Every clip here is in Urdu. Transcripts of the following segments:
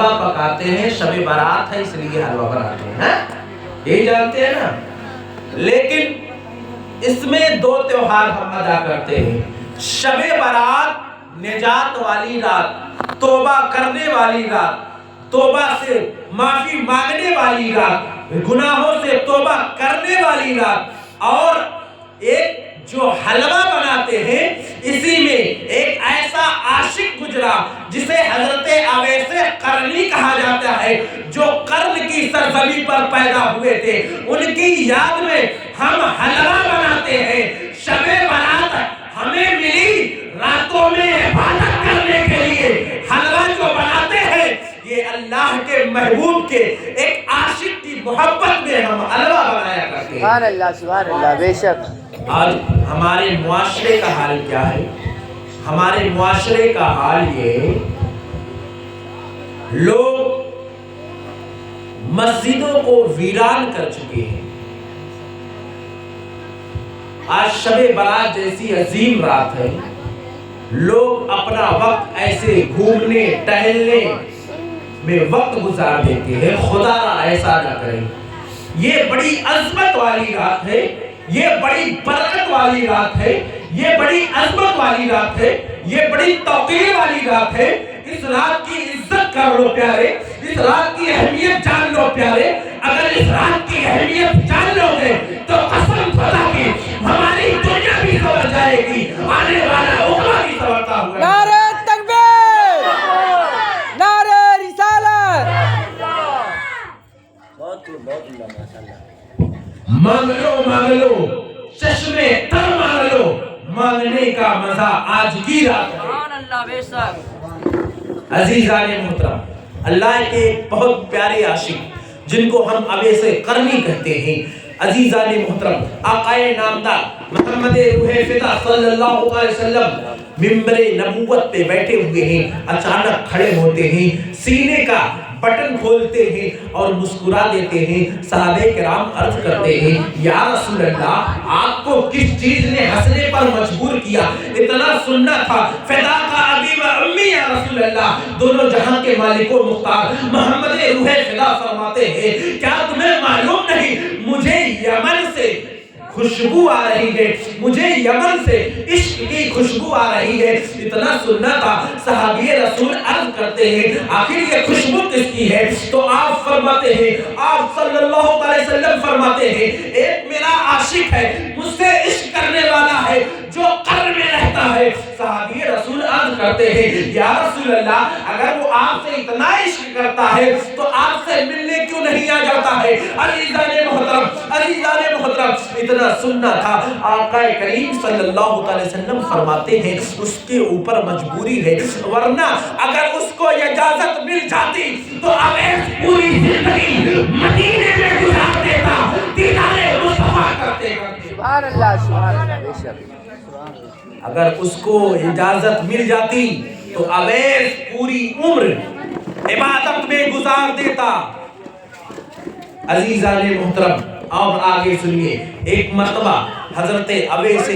حلوہ پکاتے ہیں، شب برات ہے اس لیے حلوہ بناتے ہیں، یہی جانتے ہیں نا. لیکن اس میں 2 تیوہار ہم ادا کرتے ہیں. شب برات نجات والی رات، توبہ کرنے والی رات، توبہ سے معافی مانگنے والی رات، گناہوں سے توبہ کرنے والی رات. اور ایک جو حلوہ بناتے ہیں اسی میں ایک ایسا عاشق گزرا جسے حضرت اویس قرنی کہا جاتا ہے، جو قرن کی سرزمین پر پیدا ہوئے تھے. ان کی یاد میں ہم حلوہ بناتے ہیں. شب برات ہمیں ملی راتوں میں عبادت کرنے کے لیے. حلوہ جو بناتے ہیں یہ اللہ کے محبوب کے ایک عاشق کی محبت میں ہم حلوہ بنایا کرتے ہیں. سبحان اللہ، سبحان اللہ، بے شک. آج ہمارے معاشرے کا حال کیا ہے؟ ہمارے معاشرے کا حال یہ، لوگ مسجدوں کو ویران کر چکے ہیں. آج شب برات جیسی عظیم رات ہے، لوگ اپنا وقت ایسے گھومنے ٹہلنے میں وقت گزار دیتے ہیں. خدا را ایسا نہ کرے. یہ بڑی عظمت والی رات ہے، یہ بڑی برکت والی رات ہے، یہ بڑی عظمت والی رات ہے، یہ بڑی توقیر والی رات ہے. اس رات کی عزت کر لو پیارے، اس رات کی اہمیت جان لو پیارے. اگر اس رات کی اہمیت جان لو گے تو قسم خدا کی ہماری دنیا بھی سنور جائے گی، آنے والا عقبہ بھی سنورتا ہوا. نعرہ تکبیر، نعرہ رسالت. بہت اللہ، ماشاءاللہ. مانگ لو چشمے تر مانگ لو، مانگنے کا مزہ آج کی رات ہے. سبحان اللہ، بے شک. عزیزان محترم، اللہ کے بہت پیارے عاشق جن کو ہم اویس قرنی کہتے ہیں. عزیزان محترم، آقائے نامدار محمد روح فدا صلی اللہ علیہ وسلم منبر نبوت پہ بیٹھے ہوئے ہیں. اچانک کھڑے ہوتے ہیں، سینے کا بٹن کھولتے ہیں اور مسکرا دیتے ہیں. صحابہ کرام عرض کرتے ہیں یا رسول اللہ، آپ کو کس چیز نے ہنسنے پر مجبور کیا؟ اتنا سننا تھا. فدا کا ابی و امی یا رسول اللہ، دونوں جہاں کے مالک و مختار محمد روح فدا فرماتے ہیں کیا تمہیں معلوم نہیں مجھے یمن سے خوشبو آ رہی ہے، مجھے یمن سے عشق کی خوشبو آ رہی ہے. اتنا سننا تھا. صحابی رسول عرض کرتے ہیں آخر یہ خوشبو کس کی ہے؟ تو آپ فرماتے ہیں، آپ صلی اللہ علیہ وسلم فرماتے ہیں ایک میرا عاشق ہے، مجھ سے عشق کرنے والا ہے جو قرن میں رہتا ہے. صحابی رسول عرض کرتے ہیں یا رسول اللہ، اگر وہ آپ سے اتنا عشق کرتا ہے تو آپ سے ملنے کیوں نہیں آ جاتا ہے؟ عزیزان محترم، عزیزان محترم، اتنا سننا تھا. آقا کریم صلی اللہ علیہ وسلم فرماتے ہیں اس کے اوپر مجبوری ہے، ورنہ اگر اس کو اجازت مل جاتی تو اویس پوری زندگی مدینے میں گزار دیتا، دیدار مصطفیٰ کرتے کرتے. سبحان اللہ، سبحان اللہ، بے شک. اگر اس کو اجازت مل جاتی تو اویس پوری عمر عبادت میں گزار دیتا. عزیزان محترم، اور آگے سنیے. ایک مرتبہ حضرت اویس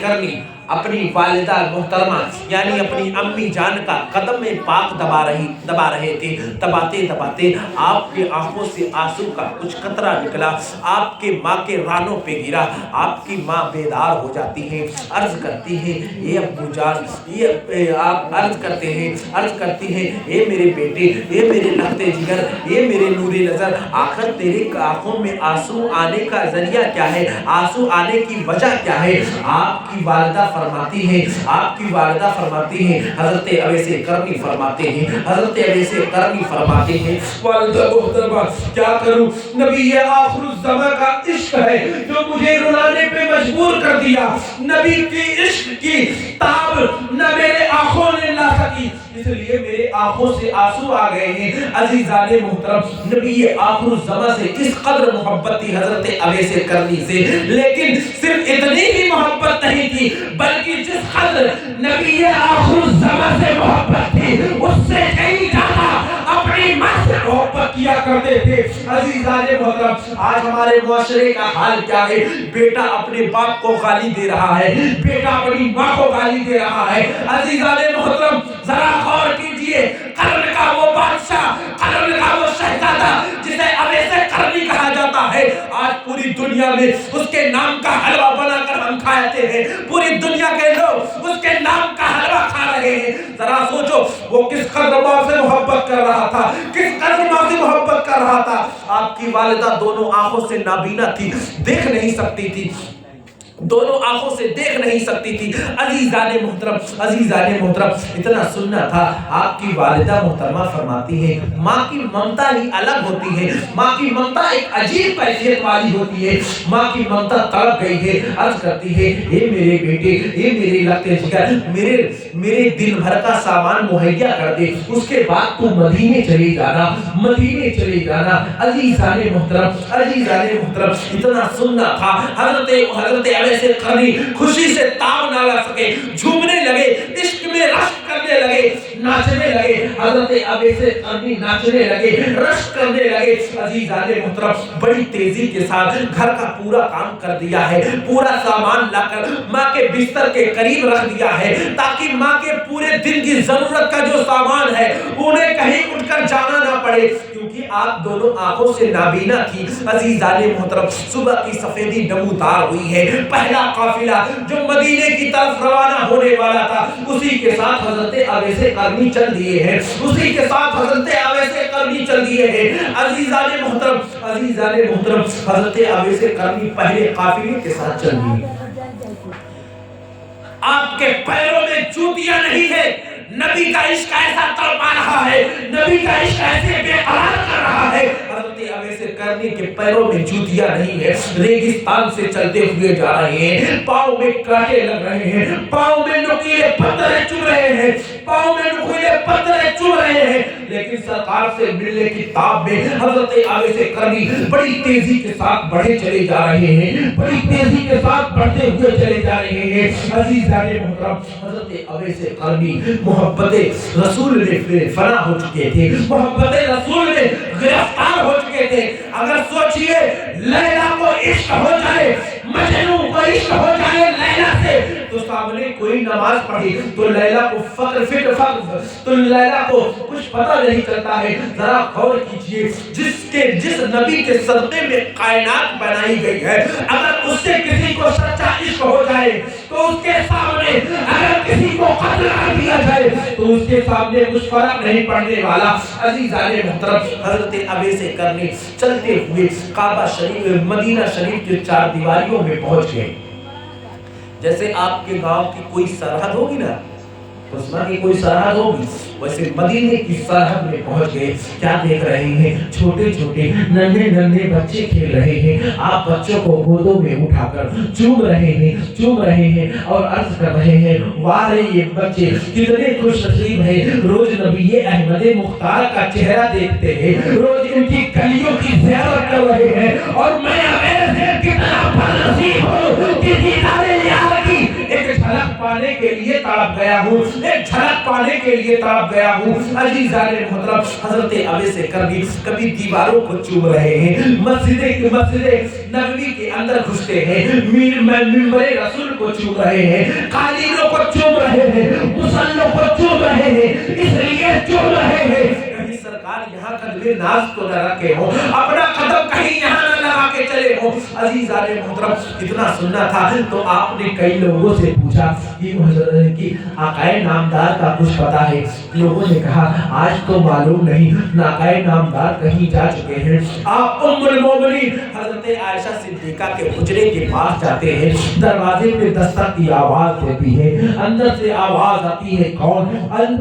قرنی اپنی والدہ محترمہ یعنی اپنی امی جان کا قدم میں پاک دبا رہے تھے. دباتے دباتے آپ کے آنکھوں سے آنسو کا کچھ قطرہ نکلا، آپ کے ماں کے رانوں پہ گرا. آپ کی ماں بیدار ہو جاتی ہیں، عرض کرتی ہیں اے ابو جان، یہ آپ عرض کرتی ہیں اے میرے بیٹے، اے میرے لختے جگر، اے میرے نور نظر، آخر تیرے آنکھوں میں آنسو آنے کا ذریعہ کیا ہے؟ آنسو آنے کی وجہ کیا ہے؟ آپ کی والدہ فرماتی ہیں حضرت اویس قرنی فرماتے ہیں والدہ محترمہ کیا کروں، نبی آخر الزمان کا عشق ہے جو مجھے رلانے پہ مجبور کر دیا. نبی کی عشق کی تاب نہ میرے آنکھوں نے لا سکی، اس لیے میرے آنکھوں سے آنسو آ گئے ہیں. عزیزان محترم، نبی آخر الزمان سے اس قدر محبت تھی حضرت اویس قرنی سے، لیکن صرف اتنی ہی محبت نہیں تھی بلکہ جس قدر نبی آخر الزمان سے محبت تھی اس سے کئی زیادہ اپنی ماں سے محبت کیا کرتے تھے. عزیزان محترم، آج ہمارے معاشرے کا حال کیا ہے؟ بیٹا اپنے باپ کو گالی دے رہا ہے، بیٹا اپنی ماں کو گالی دے رہا ہے. عزیزان محترم، ذرا غور کیجئے، قرن دنیا میں اس کے نام کا حلوہ بنا کر ہم کھاتے ہیں، پوری دنیا کے لوگ اس کے نام کا حلوہ کھا رہے ہیں۔ ذرا سوچو وہ کس قدر ماں سے محبت کر رہا تھا، کس قدر ماں سے محبت کر رہا تھا۔ آپ کی والدہ دونوں آنکھوں سے نابینا تھی، دیکھ نہیں سکتی تھی، دونوں آنکھوں سے دیکھ نہیں سکتی تھی۔ عزیزان محترم، عزیزان محترم، اتنا سننا تھا۔ آپ کی والدہ محترمہ فرماتی ہے ماں کی ممتا ہی الگ ہوتی ہے، ماں کی ممتا ایک عجیب کیفیت والی ہوتی ہے۔ ماں کی ممتا تڑپ گئی ہے، عرض کرتی ہے اے میرے بیٹے، اے میرے لگتے جگر، میرے دن بھر کا سامان مہیا کر دے، اس کے بعد تو مدینے چلے جانا، مدینے چلے جانا۔ عزیزان محترم، عزیزان محترم، اتنا سننا تھا۔ حضرت سے قرنی خوشی سے تاب نہ لا سکے، جھومنے لگے، عشق میں رشک کرنے لگے، ناچنے لگے۔ حضرت ابے سے قرنی ناچنے لگے، رشک کرنے لگے۔ عزیزان محترم، بڑی تیزی کے ساتھ گھر کا پورا کام کر دیا ہے، پورا سامان لا کر ماں کے بستر کے قریب رکھ دیا ہے، تاکہ ماں کے پورے دن کی ضرورت کا جو سامان ہے انہیں کہیں اٹھ کر جانا نہ پڑے، کیونکہ آپ دونوں آنکھوں سے نابینا تھی۔ عزیزان محترم، صبح کی سفیدی نمودار ہوئی ہے۔ پہلا قافلہ جو مدینے کی طرف روانہ ہونے والا تھا، اسی کے ساتھ حضرت اویس قرنی چل دیے ہیں، اسی کے ساتھ حضرت اویس قرنی چل دیے ہیں۔ عزیزان محترم، عزیزان محترم، حضرت اویس قرنی پہلے قافلے کے ساتھ چل دیے۔ آپ کے پیروں میں جوتیاں نہیں ہے، نبی کا عشق ایسا تڑپا رہا ہے، نبی کا عشق ایسے بے قرار کر رہا ہے۔ حضرت اویس قرنی کے پیروں میں جوتیاں نہیں ہے، ریگستان سے چلتے ہوئے جا رہے ہیں، پاؤں میں کانٹے لگ رہے ہیں، پاؤں میں نوکیلے پتھر چبھ رہے ہیں، پاؤں میں نوکیلے پتھر چبھ رہے ہیں، لیکن سرکار سے ملنے کی تاب میں حضرت اویس قرنی بڑی تیزی کے ساتھ بڑھے چلے جا رہے ہیں، بڑی تیزی کے ساتھ بڑھتے ہوئے چلے جا رہے ہیں۔ عزیزان محترم، حضرت اویس قرنی محبت رسول میں فنا ہو چکے تھے، محبت رسول میں گرفتار ہو چکے تھے۔ اگر سوچئے لیلا کو عشق ہو جائے، مجنوں کو عشق ہو جائے لیلا سے، تو سامنے کوئی نماز پڑھی تو لیلا کو فکر تو لیلا کو کچھ پتہ نہیں چلتا ہے۔ ذرا غور کیجئے، جس نبی کے صدقے میں کائنات بنائی گئی ہے، اگر اس سے کسی کو سچا عشق ہو جائے تو اس کے سامنے اگر کسی کو قتل کر دیا جائے تو اس کے سامنے کچھ فرق نہیں پڑنے والا۔ عزیزان محترم، حضرت اویس قرنی چلتے ہوئے کعبہ شریف، مدینہ شریف کے چار دیواریوں میں پہنچ گئے۔ جیسے آپ کے گاؤں کی کوئی سرحد ہوگی نا، قصبہ کی کوئی سرحد ہوگی، ویسے مدینے کی سرحد میں پہنچ گئے۔ کیا دیکھ رہے ہیں؟ چھوٹے چھوٹے ننھے بچے کھیل رہے ہیں۔ آپ بچوں کو گودوں میں اٹھا کر چوم رہے ہیں اور عرض کر رہے ہیں واہ رے یہ بچے کتنے خوش نصیب ہیں، روز نبی احمد مختار کا چہرہ دیکھتے ہیں، روز ان کی گلیوں کی زیارت کر رہے ہیں، اور میں اویس کتنا خوش نصیب ہوں کہ دیدار یار کی ایک جھلک پانے کے لیے تڑپ گیا ہوں، ایک جھلک پانے کے لیے تڑپ گیا ہوں۔ عزیزان محترم، حضرت اویس قرنی کبھی دیواروں کو چوم رہے ہیں، مسجد نبوی کے اندر گھستے ہیں، منبر رسول کو چوم رہے ہیں، قالینوں کو چوم رہے ہیں، مصلوں کو چوم رہے ہیں، اس لیے چوم رہے ہیں کہیں سرکار یہاں قدم ناز تو نہ رکھے ہو، اپنا قدم کہیں یہاں نہ لگا کے چلے ہو۔ عزیزان محترم، اتنا سننا تھا تو آپ نے کئی لوگوں سے پوچھا کہ آقائے نامدار کا کچھ پتا ہے؟ لوگوں نے کہا آج تو معلوم نہیں، آقائے نامدار کہیں جا چکے ہیں۔ آپ ام المومنین حضرت عائشہ صدیقہ کے حجرے کے پاس جاتے ہیں، دروازے پہ دستک کی آواز دیتی ہے، اندر سے آواز آتی ہے کون؟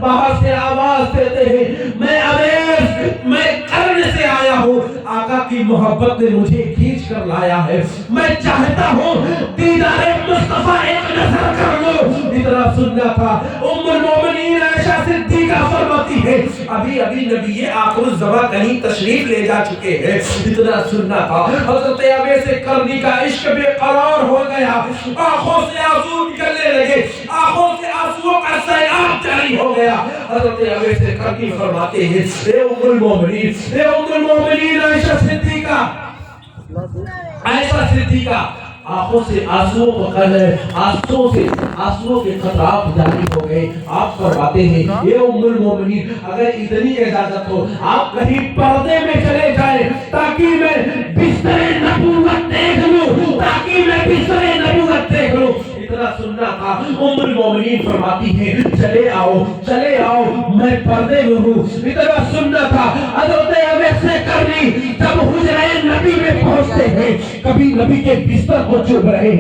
باہر سے آواز دیتے ہیں میں اویس، میں قرن سے آیا ہوں، آقا کی محبت نے مجھے کھینچ کر لایا ہے، میں چاہتا ہوں دیدار مصطفیٰ ایک نظر کر لو۔ اتنا سننا تھا۔ ام المومنین عائشہ صدیقہ فرماتی ہے ابھی نبی آخر الزمان کہیں تشریف لے جا چکے ہیں۔ اتنا سننا تھا، حضرت اویس قرنی کا عشق بے قرار ہو گیا، آنکھوں سے آنسو نکلنے لگے، آنکھوں سے آنسوؤں کا سیلاب جاری ہو گیا۔ حضرت اویس قرنی فرماتے ہیں اے ام المومنین عائشہ صدیقہ آنکھوں سے آنسوؤں کے قطرات جاری ہو گئے۔ آپ فرماتے ہیں اے ام المومنین اگر اتنی اجازت ہو آپ کہیں پردے میں چلے جائیں تاکہ میں بستر نبوت دیکھ لوں، ام المومنین فرماتی ہیں چلے آؤ میں پردے میں ہوں. اتنا سننا تھا حضرت اویس قرنی جب حجرہ نبی میں پہنچتے ہیں کبھی نبی کے بستر کو چوم رہے ہیں